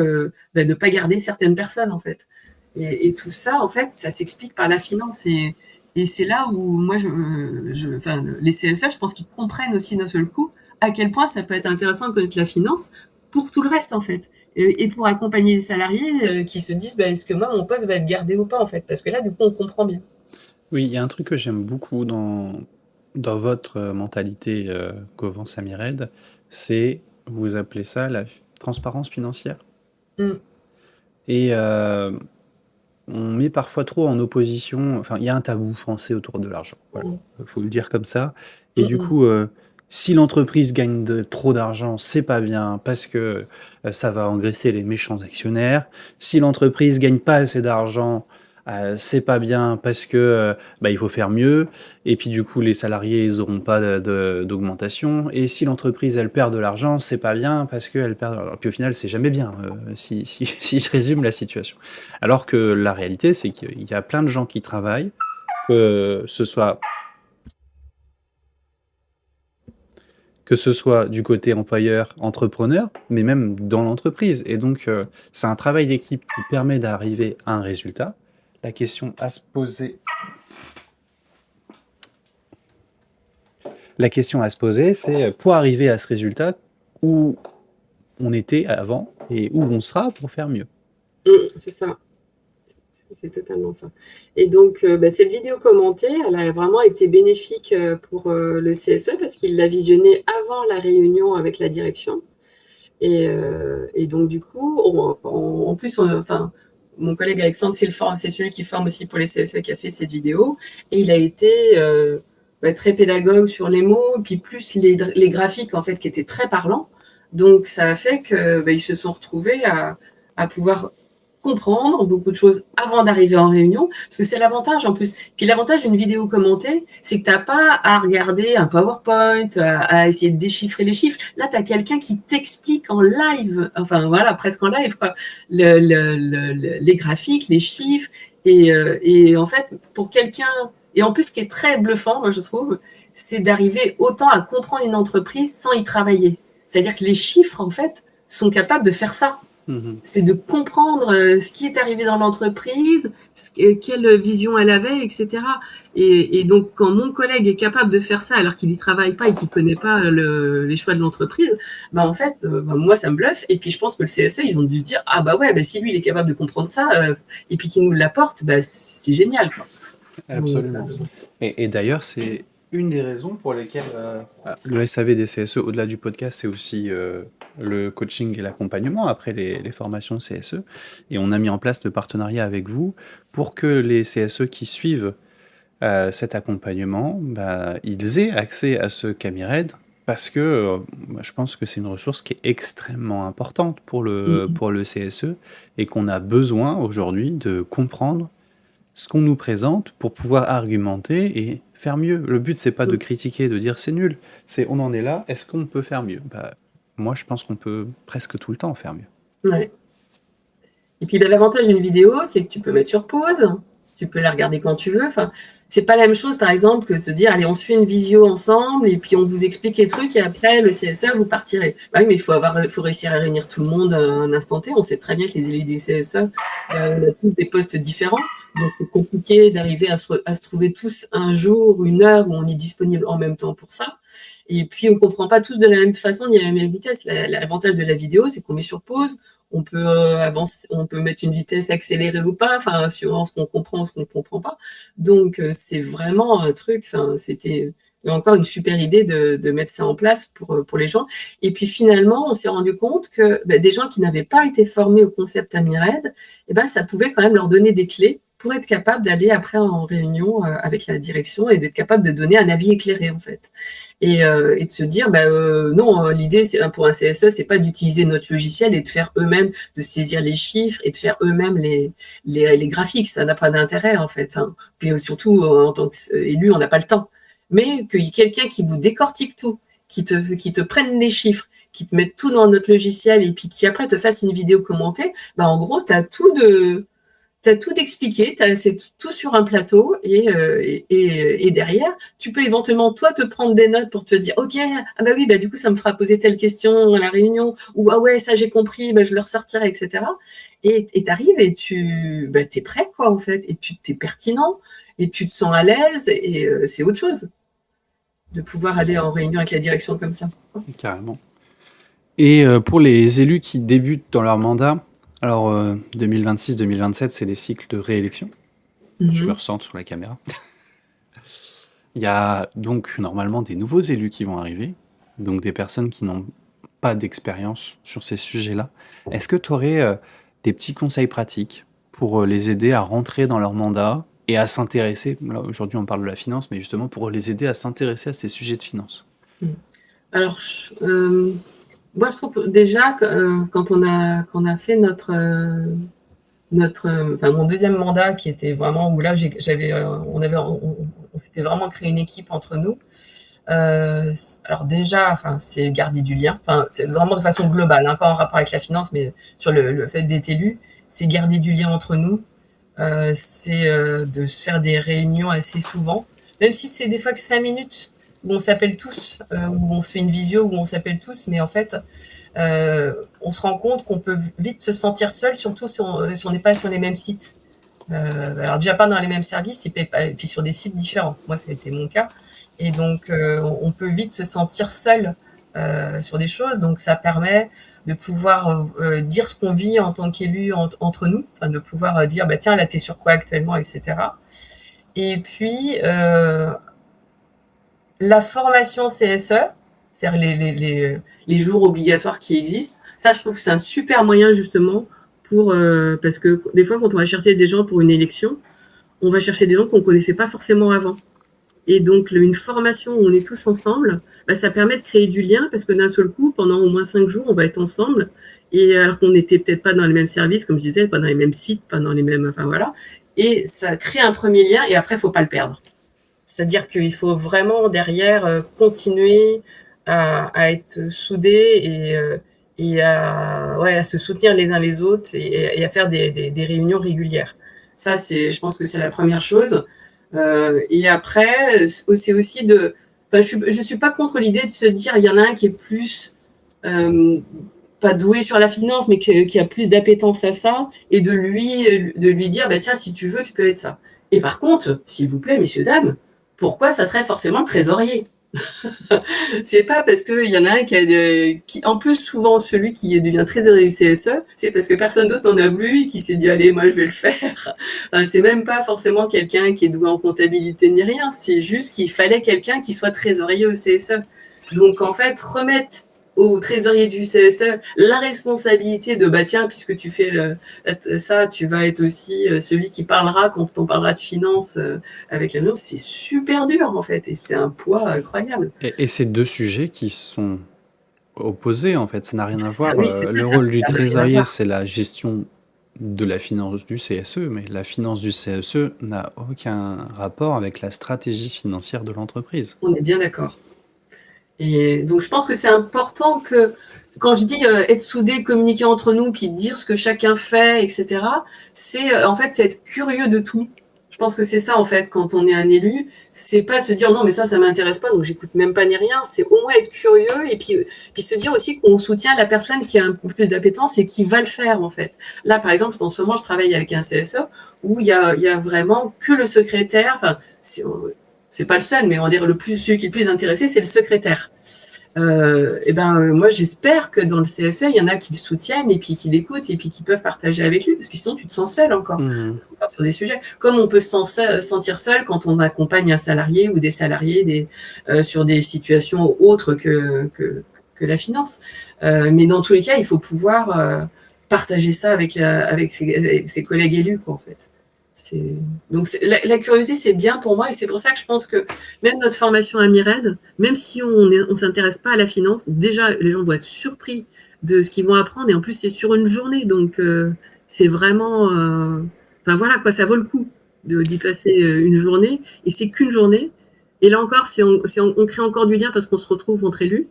ne pas garder certaines personnes en fait? Et tout ça, en fait, ça s'explique par la finance. Et c'est là où moi, enfin, les CSE, je pense qu'ils comprennent aussi d'un seul coup à quel point ça peut être intéressant de connaître la finance pour tout le reste en fait et pour accompagner les salariés qui se disent est-ce que moi mon poste va être gardé ou pas en fait, parce que là du coup on comprend bien. Oui, il y a un truc que j'aime beaucoup dans votre mentalité qu'au Samired, c'est, vous appelez ça la transparence financière. Mm. Et on met parfois trop en opposition, enfin, il y a un tabou français autour de l'argent, voilà, faut le dire comme ça. Et du coup, si l'entreprise gagne trop d'argent, c'est pas bien parce que ça va engraisser les méchants actionnaires. Si l'entreprise gagne pas assez d'argent, c'est pas bien parce que il faut faire mieux. Et puis du coup, les salariés, ils auront pas d'augmentation. Et si l'entreprise, elle perd de l'argent, c'est pas bien parce qu'elle perd de l'argent. Puis au final, c'est jamais bien, si je résume la situation. Alors que la réalité, c'est qu'il y a plein de gens qui travaillent, que ce soit du côté employeur, entrepreneur, mais même dans l'entreprise. Et donc, c'est un travail d'équipe qui permet d'arriver à un résultat. La question à se poser, c'est pour arriver à ce résultat où on était avant et où on sera pour faire mieux. C'est ça. C'est totalement ça. Et donc, cette vidéo commentée, elle a vraiment été bénéfique pour le CSE parce qu'il l'a visionnée avant la réunion avec la direction. Et donc, du coup, en plus, enfin, mon collègue Alexandre, c'est celui qui forme aussi pour les CSE qui a fait cette vidéo. Et il a été très pédagogue sur les mots, puis plus les graphiques, en fait, qui étaient très parlants. Donc, ça a fait qu'ils se sont retrouvés à pouvoir comprendre beaucoup de choses avant d'arriver en réunion, parce que c'est l'avantage en plus. Puis l'avantage d'une vidéo commentée, c'est que tu n'as pas à regarder un PowerPoint, à essayer de déchiffrer les chiffres. Là, tu as quelqu'un qui t'explique en live, enfin voilà, presque en live, quoi, les graphiques, les chiffres. Et en fait, pour quelqu'un... Et en plus, ce qui est très bluffant, moi je trouve, c'est d'arriver autant à comprendre une entreprise sans y travailler. C'est-à-dire que les chiffres, en fait, sont capables de faire ça. C'est de comprendre ce qui est arrivé dans l'entreprise, quelle vision elle avait, etc. Et donc, quand mon collègue est capable de faire ça alors qu'il n'y travaille pas et qu'il ne connaît pas les choix de l'entreprise, en fait, moi, ça me bluffe. Et puis, je pense que le CSE, ils ont dû se dire, ah bah ouais, si lui, il est capable de comprendre ça, et puis qu'il nous l'apporte, c'est génial, quoi. Absolument. Et d'ailleurs, c'est une des raisons pour lesquelles le SAV des CSE, au-delà du podcast, c'est aussi le coaching et l'accompagnement après les formations CSE. Et on a mis en place le partenariat avec vous pour que les CSE qui suivent cet accompagnement, ils aient accès à ce Camired parce que je pense que c'est une ressource qui est extrêmement importante pour le CSE et qu'on a besoin aujourd'hui de comprendre ce qu'on nous présente pour pouvoir argumenter et faire mieux. Le but, c'est pas de critiquer, de dire c'est nul, c'est on en est là, est-ce qu'on peut faire mieux? Moi, je pense qu'on peut presque tout le temps faire mieux. Ouais. Et puis, l'avantage d'une vidéo, c'est que tu peux mettre sur pause, tu peux la regarder quand tu veux. Enfin, c'est pas la même chose, par exemple, que de se dire, allez, on se fait une visio ensemble et puis on vous explique les trucs et après, le CSE, vous partirez. Bah oui, mais il faut réussir à réunir tout le monde à un instant T. On sait très bien que les élus des CSE, on a tous des postes différents. Donc, c'est compliqué d'arriver à se trouver tous un jour, une heure où on est disponible en même temps pour ça. Et puis, on comprend pas tous de la même façon ni à la même vitesse. L'avantage de la vidéo, c'est qu'on met sur pause, on peut avancer, on peut mettre une vitesse accélérée ou pas, enfin, suivant ce qu'on comprend ou ce qu'on ne comprend pas. Donc, c'est vraiment un truc, enfin, c'était encore une super idée de mettre ça en place pour les gens. Et puis, finalement, on s'est rendu compte que des gens qui n'avaient pas été formés au concept AmiRed, eh ben, ça pouvait quand même leur donner des clés pour être capable d'aller après en réunion avec la direction et d'être capable de donner un avis éclairé, en fait. Et de se dire, non, l'idée pour un CSE, c'est pas d'utiliser notre logiciel et de faire eux-mêmes, de saisir les chiffres et de faire eux-mêmes les graphiques. Ça n'a pas d'intérêt, en fait. Hein. Puis surtout, en tant qu'élu, on n'a pas le temps. Mais qu'il y ait quelqu'un qui vous décortique tout, qui te prenne les chiffres, qui te mette tout dans notre logiciel et puis qui après te fasse une vidéo commentée, en gros, t'as tout expliqué, c'est tout sur un plateau et derrière, tu peux éventuellement toi te prendre des notes pour te dire ok, ah bah oui, du coup ça me fera poser telle question à la réunion ou ah ouais ça j'ai compris, je le ressortirai, etc. Et t'arrives et t'es prêt quoi en fait et tu t'es pertinent et tu te sens à l'aise et c'est autre chose de pouvoir aller en réunion avec la direction comme ça. Carrément. Et pour les élus qui débutent dans leur mandat, alors 2026-2027, c'est des cycles de réélection. Je me ressens sur la caméra. Il y a donc normalement des nouveaux élus qui vont arriver, donc des personnes qui n'ont pas d'expérience sur ces sujets-là. Est-ce que tu aurais des petits conseils pratiques pour les aider à rentrer dans leur mandat et à s'intéresser, là aujourd'hui on parle de la finance, mais justement pour les aider à s'intéresser à ces sujets de finance? Alors, moi je trouve déjà que quand on a fait mon deuxième mandat qui était vraiment où là on s'était vraiment créé une équipe entre nous. Alors déjà, c'est garder du lien. C'est vraiment de façon globale, pas en rapport avec la finance, mais sur le fait d'être élu, c'est garder du lien entre nous. C'est de se faire des réunions assez souvent, même si c'est des fois que 5 minutes où on s'appelle tous, où on se fait une visio, où on s'appelle tous, mais en fait, on se rend compte qu'on peut vite se sentir seul, surtout si on n'est pas sur les mêmes sites. Alors déjà pas dans les mêmes services, et puis sur des sites différents. Moi, ça a été mon cas. Et donc, on peut vite se sentir seul sur des choses. Donc, ça permet de pouvoir dire ce qu'on vit en tant qu'élu entre nous, de pouvoir dire, tiens, là, t'es sur quoi actuellement, etc. Et puis, la formation CSE, c'est-à-dire les jours obligatoires qui existent, ça, je trouve que c'est un super moyen, justement, parce que des fois, quand on va chercher des gens pour une élection, on va chercher des gens qu'on ne connaissait pas forcément avant. Et donc, une formation où on est tous ensemble, ça permet de créer du lien parce que d'un seul coup, pendant au moins 5 jours, on va être ensemble. Et alors qu'on n'était peut-être pas dans les mêmes services, comme je disais, pas dans les mêmes sites, pas dans les mêmes. Enfin voilà. Et ça crée un premier lien et après, il ne faut pas le perdre. C'est-à-dire qu'il faut vraiment derrière continuer à être soudés et à se soutenir les uns les autres et à faire des réunions régulières. Ça, je pense que c'est la première chose. Et après, c'est aussi je suis pas contre l'idée de se dire il y en a un qui est plus pas doué sur la finance, mais qui a plus d'appétence à ça, et de lui dire tiens, si tu veux, tu peux être ça. Et par contre, s'il vous plaît, messieurs, dames, pourquoi ça serait forcément trésorier? C'est pas parce qu'il y en a un qui, en plus, souvent, celui qui devient trésorier du CSE, c'est parce que personne d'autre n'en a voulu et qui s'est dit, allez, moi, je vais le faire. C'est même pas forcément quelqu'un qui est doué en comptabilité ni rien. C'est juste qu'il fallait quelqu'un qui soit trésorier au CSE. Donc, en fait, remettre au trésorier du CSE la responsabilité de tiens, puisque tu fais ça, tu vas être aussi celui qui parlera quand on parlera de finance avec la finance. C'est super dur en fait et c'est un poids incroyable. Et c'est deux sujets qui sont opposés en fait, ça n'a rien à voir. Oui, le rôle du trésorier, c'est la gestion de la finance du CSE, mais la finance du CSE n'a aucun rapport avec la stratégie financière de l'entreprise. On est bien d'accord. Et donc je pense que c'est important que quand je dis être soudé, communiquer entre nous, puis dire ce que chacun fait, etc., c'est en fait c'est être curieux de tout. Je pense que c'est ça en fait quand on est un élu, c'est pas se dire non mais ça m'intéresse pas donc j'écoute même pas ni rien, c'est au moins être curieux et puis se dire aussi qu'on soutient la personne qui a un peu plus d'appétence et qui va le faire en fait. Là par exemple en ce moment je travaille avec un CSE où il y a vraiment que le secrétaire, enfin c'est pas le seul mais on va dire celui qui est le plus intéressé c'est le secrétaire. Moi j'espère que dans le CSE il y en a qui le soutiennent et puis qui l'écoutent et puis qui peuvent partager avec lui parce que sinon tu te sens seul encore sur des sujets comme on peut se sentir seul quand on accompagne un salarié ou des salariés sur des situations autres que la finance, mais dans tous les cas il faut pouvoir partager ça avec ses collègues élus quoi, en fait. Donc la curiosité c'est bien pour moi et c'est pour ça que je pense que même notre formation à Mired, même si on s'intéresse pas à la finance, déjà les gens vont être surpris de ce qu'ils vont apprendre et en plus c'est sur une journée donc c'est vraiment enfin voilà quoi, ça vaut le coup d'y passer une journée et c'est qu'une journée et là encore on crée encore du lien parce qu'on se retrouve entre élus.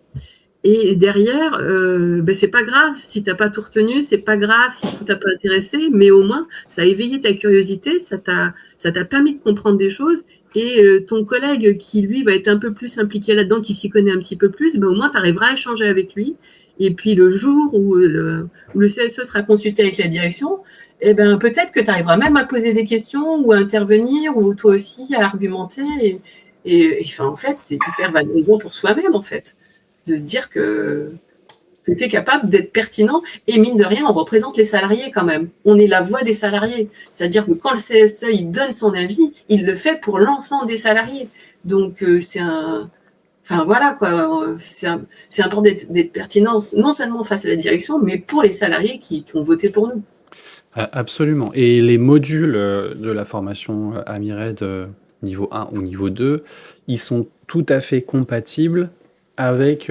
Et derrière, c'est pas grave si t'as pas tout retenu, c'est pas grave si tout t'a pas intéressé, mais au moins ça a éveillé ta curiosité, ça t'a permis de comprendre des choses. Et ton collègue qui lui va être un peu plus impliqué là-dedans, qui s'y connaît un petit peu plus, au moins tu arriveras à échanger avec lui. Et puis le jour où le CSE sera consulté avec la direction, peut-être que tu arriveras même à poser des questions ou à intervenir ou toi aussi à argumenter. Enfin, en fait, c'est hyper valorisant pour soi-même en fait de se dire que tu es capable d'être pertinent et mine de rien, on représente les salariés quand même. On est la voix des salariés. C'est-à-dire que quand le CSE il donne son avis, il le fait pour l'ensemble des salariés. Donc enfin voilà quoi, c'est important d'être pertinent non seulement face à la direction, mais pour les salariés qui ont voté pour nous. Absolument. Et les modules de la formation à Mired niveau 1 ou niveau 2, ils sont tout à fait compatibles avec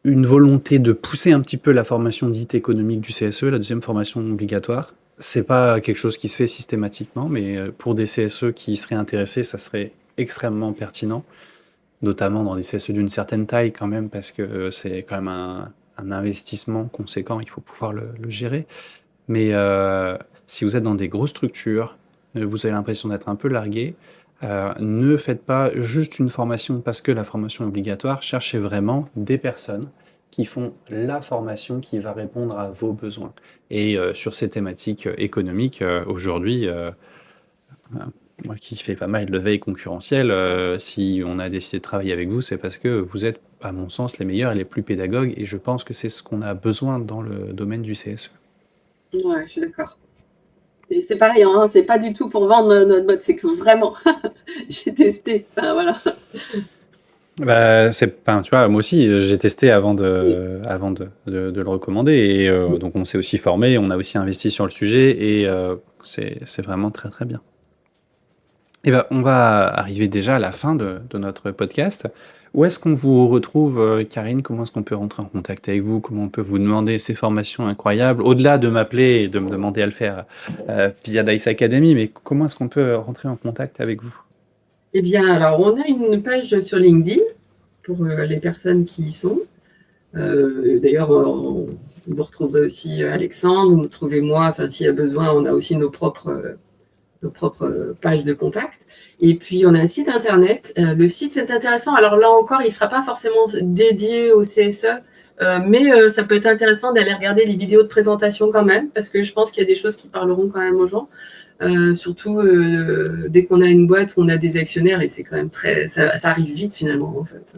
une volonté de pousser un petit peu la formation dite économique du CSE, la deuxième formation obligatoire. C'est pas quelque chose qui se fait systématiquement, mais pour des CSE qui seraient intéressés, ça serait extrêmement pertinent, notamment dans des CSE d'une certaine taille quand même, parce que c'est quand même un investissement conséquent, il faut pouvoir le gérer. Mais si vous êtes dans des grosses structures, vous avez l'impression d'être un peu largué, ne faites pas juste une formation parce que la formation est obligatoire, cherchez vraiment des personnes qui font la formation qui va répondre à vos besoins. Et sur ces thématiques économiques, aujourd'hui, moi qui fais pas mal de veille concurrentielle, si on a décidé de travailler avec vous, c'est parce que vous êtes, à mon sens, les meilleurs et les plus pédagogues, et je pense que c'est ce qu'on a besoin dans le domaine du CSE. Ouais, je suis d'accord. Et c'est pareil, hein, c'est pas du tout pour vendre notre boîte, c'est que vraiment, j'ai testé. Enfin, voilà. Tu vois, moi aussi, j'ai testé avant de le recommander. Et donc, on s'est aussi formé, on a aussi investi sur le sujet. Et c'est vraiment très, très bien. Et on va arriver déjà à la fin de notre podcast. Où est-ce qu'on vous retrouve, Karine? Comment est-ce qu'on peut rentrer en contact avec vous? Comment on peut vous demander ces formations incroyables? Au-delà de m'appeler et de me demander à le faire via Dice Academy, mais comment est-ce qu'on peut rentrer en contact avec vous? Eh bien, alors, on a une page sur LinkedIn pour les personnes qui y sont. D'ailleurs, vous retrouverez aussi Alexandre, vous nous trouvez moi. Enfin, s'il y a besoin, on a aussi nos propres pages de contact. Et puis, on a un site internet. Le site est intéressant. Alors là encore, il ne sera pas forcément dédié au CSE, mais ça peut être intéressant d'aller regarder les vidéos de présentation quand même, parce que je pense qu'il y a des choses qui parleront quand même aux gens. Surtout dès qu'on a une boîte où on a des actionnaires et c'est quand même ça arrive vite finalement en fait.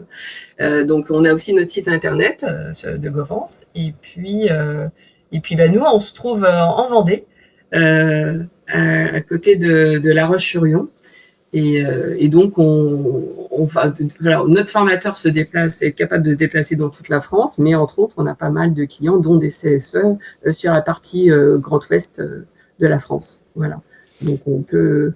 Donc on a aussi notre site internet de Govance et puis nous on se trouve en Vendée à côté de La Roche-sur-Yon et donc notre formateur est capable de se déplacer dans toute la France, mais entre autres on a pas mal de clients dont des CSE sur la partie Grand Ouest de la France. Voilà. Donc on peut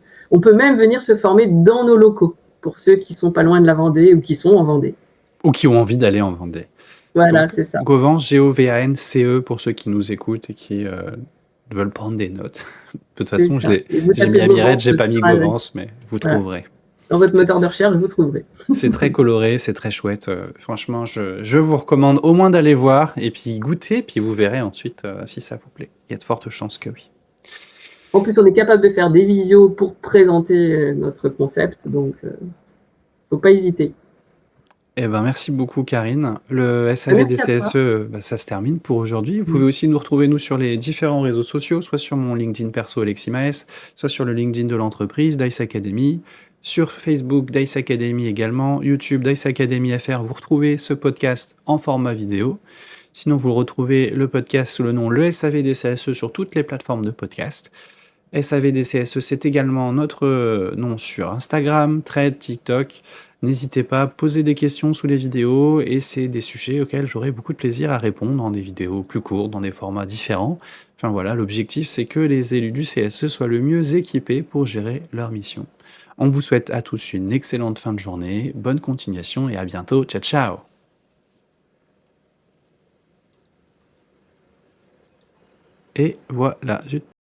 même venir se former dans nos locaux pour ceux qui sont pas loin de la Vendée ou qui sont en Vendée. Ou qui ont envie d'aller en Vendée. Voilà, c'est ça. Govance, G-O-V-A-N-C-E pour ceux qui nous écoutent et qui veulent prendre des notes. De toute façon, j'ai mis à Mired, j'ai pas mis Govance, mais vous trouverez. Dans votre C'est moteur de recherche, vous trouverez. c'est très coloré, c'est très chouette. Franchement, je vous recommande au moins d'aller voir et puis goûter, puis vous verrez ensuite si ça vous plaît. Il y a de fortes chances que oui. En plus, on est capable de faire des visios pour présenter notre concept, donc faut pas hésiter. Eh ben, merci beaucoup, Karine. Le SAV des Merci à toi. CSE, bah, ça se termine pour aujourd'hui. Vous pouvez aussi nous retrouver, nous, sur les différents réseaux sociaux, soit sur mon LinkedIn perso, Alexis Maes, soit sur le LinkedIn de l'entreprise, Dice Academy, sur Facebook, Dice Academy également, YouTube, Dice Academy FR. Vous retrouvez ce podcast en format vidéo. Sinon, vous retrouvez le podcast sous le nom Le SAV des CSE sur toutes les plateformes de podcast. SAV des CSE, c'est également notre nom sur Instagram, Thread, TikTok. N'hésitez pas à poser des questions sous les vidéos et c'est des sujets auxquels j'aurai beaucoup de plaisir à répondre dans des vidéos plus courtes, dans des formats différents. Enfin voilà, l'objectif c'est que les élus du CSE soient le mieux équipés pour gérer leur mission. On vous souhaite à tous une excellente fin de journée, bonne continuation et à bientôt. Ciao ciao. Et voilà.